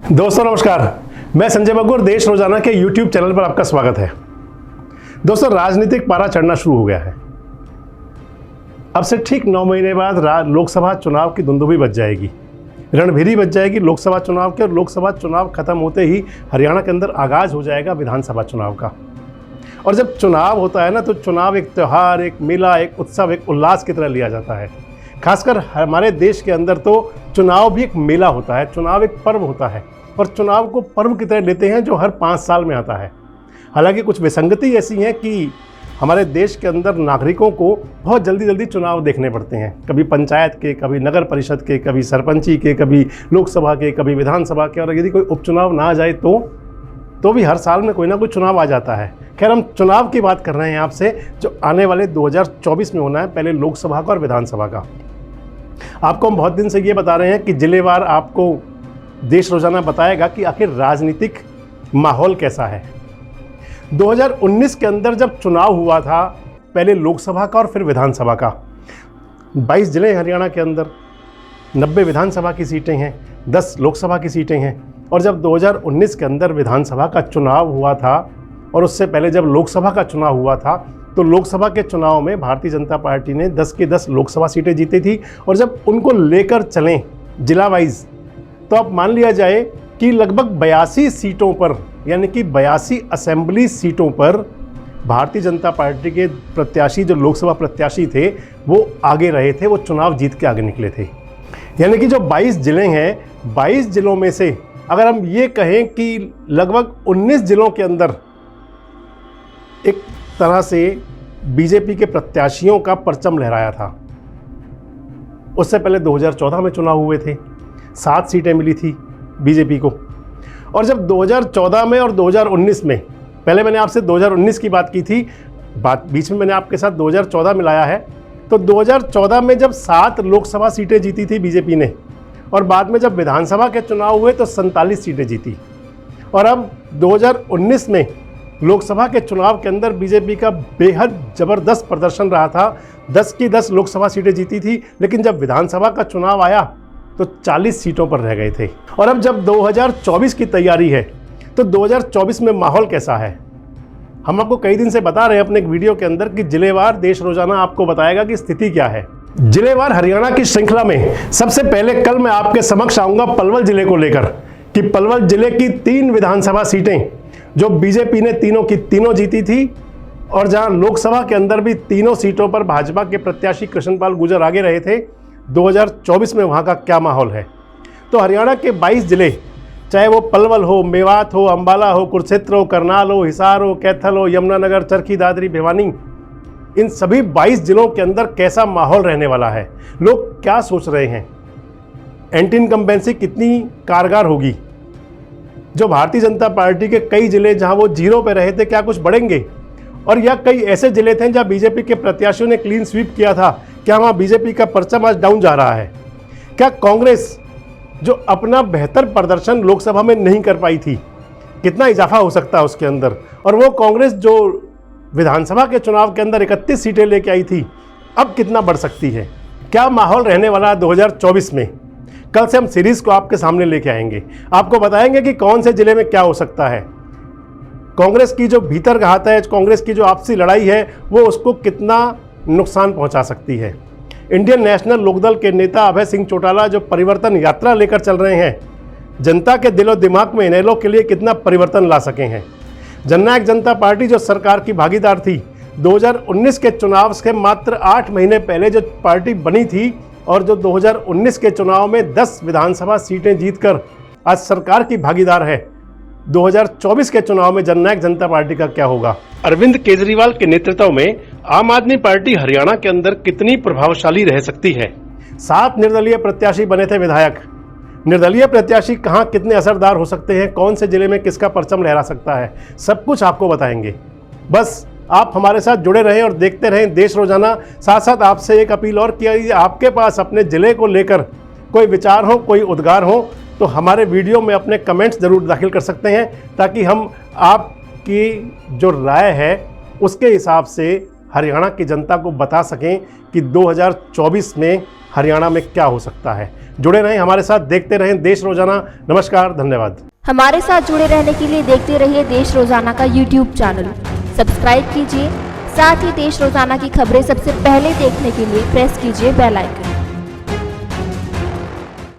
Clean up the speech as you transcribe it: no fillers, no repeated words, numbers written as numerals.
दोस्तों नमस्कार, मैं संजय बग्गू, देश रोजाना के YouTube चैनल पर आपका स्वागत है। दोस्तों, राजनीतिक पारा चढ़ना शुरू हो गया है। अब से ठीक 9 महीने बाद लोकसभा चुनाव की धुंधुभी बज जाएगी, रणभेरी बज जाएगी लोकसभा चुनाव के। और लोकसभा चुनाव खत्म होते ही हरियाणा के अंदर आगाज हो जाएगा विधानसभा चुनाव का। और जब चुनाव होता है ना, तो चुनाव एक त्यौहार, एक मेला, एक उत्सव, एक उल्लास की तरह लिया जाता है। खासकर हमारे देश के अंदर तो चुनाव भी एक मेला होता है, चुनाव एक पर्व होता है। और चुनाव को पर्व की तरह लेते हैं जो हर 5 साल में आता है। हालांकि कुछ विसंगति ऐसी हैं कि हमारे देश के अंदर नागरिकों को बहुत जल्दी चुनाव देखने पड़ते हैं। कभी पंचायत के, कभी नगर परिषद के, कभी सरपंची के, कभी लोकसभा के, कभी विधानसभा के। और यदि कोई उपचुनाव ना आ जाए तो भी हर साल में कोई ना कोई चुनाव आ जाता है। खैर, हम चुनाव की बात कर रहे हैं आपसे, जो आने वाले 2024 में होना है, पहले लोकसभा का और विधानसभा का। आपको हम बहुत दिन से ये बता रहे हैं कि जिलेवार आपको देश रोजाना बताएगा कि आखिर राजनीतिक माहौल कैसा है। 2019 के अंदर जब चुनाव हुआ था, पहले लोकसभा का और फिर विधानसभा का, 22 जिले हरियाणा के अंदर, 90 विधानसभा की सीटें हैं, 10 लोकसभा की सीटें हैं। और जब 2019 के अंदर विधानसभा का चुनाव हुआ था और उससे पहले जब लोकसभा का चुनाव हुआ था, तो लोकसभा के चुनाव में भारतीय जनता पार्टी ने 10 की 10 लोकसभा सीटें जीती थी। और जब उनको लेकर चलें जिला वाइज, तो अब मान लिया जाए कि लगभग 82 सीटों पर, यानी कि 82 असेंबली सीटों पर भारतीय जनता पार्टी के प्रत्याशी, जो लोकसभा प्रत्याशी थे, वो आगे रहे थे, वो चुनाव जीत के आगे निकले थे। यानी कि जो 22 जिले हैं, 22 जिलों में से अगर हम ये कहें कि लगभग 19 जिलों के अंदर एक तरह से बीजेपी के प्रत्याशियों का परचम लहराया था। उससे पहले 2014 में चुनाव हुए थे, 7 सीटें मिली थी बीजेपी को। और जब 2014 में और 2019 में, पहले मैंने आपसे 2019 की बात की थी, बीच में मैंने आपके साथ 2014 मिलाया है। तो 2014 में जब 7 लोकसभा सीटें जीती थी बीजेपी ने, और बाद में जब विधानसभा के चुनाव हुए तो 47 सीटें जीती। और अब 2019 में लोकसभा के चुनाव के अंदर बीजेपी का बेहद ज़बरदस्त प्रदर्शन रहा था। 10 की 10 लोकसभा सीटें जीती थी, लेकिन जब विधानसभा का चुनाव आया तो 40 सीटों पर रह गए थे। और अब जब 2024 की तैयारी है, तो 2024 में माहौल कैसा है, हम आपको कई दिन से बता रहे हैं अपने एक वीडियो के अंदर कि जिलेवार देश रोजाना आपको बताएगा कि स्थिति क्या है। जिलेवार हरियाणा की श्रृंखला में सबसे पहले कल मैं आपके समक्ष आऊंगा पलवल जिले को लेकर, कि पलवल जिले की 3 विधानसभा सीटें जो बीजेपी ने तीनों की तीनों जीती थी, और जहां लोकसभा के अंदर भी तीनों सीटों पर भाजपा के प्रत्याशी कृष्णपाल गुर्जर आगे रहे थे, 2024 में वहां का क्या माहौल है। तो हरियाणा के 22 जिले, चाहे वो पलवल हो, मेवात हो, अंबाला हो, कुरुक्षेत्र हो, करनाल हो, हिसार हो, कैथल हो, यमुनानगर, चरखी दादरी, भिवानी, इन सभी 22 जिलों के अंदर कैसा माहौल रहने वाला है, लोग क्या सोच रहे हैं, एंटी इनकम्बेंसी कितनी कारगर होगी, जो भारतीय जनता पार्टी के कई जिले जहां वो 0 पे रहे थे, क्या कुछ बढ़ेंगे, और या कई ऐसे जिले थे जहां बीजेपी के प्रत्याशियों ने क्लीन स्वीप किया था, क्या वहां बीजेपी का परचम आज डाउन जा रहा है। क्या कांग्रेस, जो अपना बेहतर प्रदर्शन लोकसभा में नहीं कर पाई थी, कितना इजाफा हो सकता है उसके अंदर, और वो कांग्रेस जो विधानसभा के चुनाव के अंदर 31 सीटें लेके आई थी, अब कितना बढ़ सकती है। क्या माहौल रहने वाला है 2024 में, कल से हम सीरीज को आपके सामने लेके आएंगे, आपको बताएंगे कि कौन से जिले में क्या हो सकता है। कांग्रेस की जो भीतर घात है, कांग्रेस की जो आपसी लड़ाई है, वो उसको कितना नुकसान पहुंचा सकती है। इंडियन नेशनल लोकदल के नेता अभय सिंह चौटाला जो परिवर्तन यात्रा लेकर चल रहे हैं, जनता के दिलो दिमाग में इनेलो के लिए कितना परिवर्तन ला सके हैं। जननायक जनता पार्टी जो सरकार की भागीदार थी, 2019 के चुनाव से मात्र 8 महीने पहले जो पार्टी बनी थी, और जो 2019 के चुनाव में 10 विधानसभा सीटें जीतकर आज सरकार की भागीदार है, 2024 के चुनाव में जननायक जनता पार्टी का क्या होगा। अरविंद केजरीवाल के नेतृत्व में आम आदमी पार्टी हरियाणा के अंदर कितनी प्रभावशाली रह सकती है। 7 निर्दलीय प्रत्याशी बने थे विधायक। निर्दलीय प्रत्याशी कहां कितने असरदार हो सकते हैं, कौन से जिले में किसका परचम लहरा सकता है, सब कुछ आपको बताएंगे। बस आप हमारे साथ जुड़े रहें और देखते रहें देश रोजाना। साथ साथ आपसे एक अपील और किया, आपके पास अपने जिले को लेकर कोई विचार हो, कोई उद्गार हो, तो हमारे वीडियो में अपने कमेंट्स ज़रूर दाखिल कर सकते हैं, ताकि हम आपकी जो राय है उसके हिसाब से हरियाणा की जनता को बता सकें कि 2024 में हरियाणा में क्या हो सकता है। जुड़े रहें हमारे साथ, देखते रहें देश रोजाना। नमस्कार, धन्यवाद। हमारे साथ जुड़े रहने के लिए देखते रहिए देश रोजाना का यूट्यूब चैनल सब्सक्राइब कीजिए। साथ ही देश रोजाना की खबरें सबसे पहले देखने के लिए प्रेस कीजिए बेल आइकन।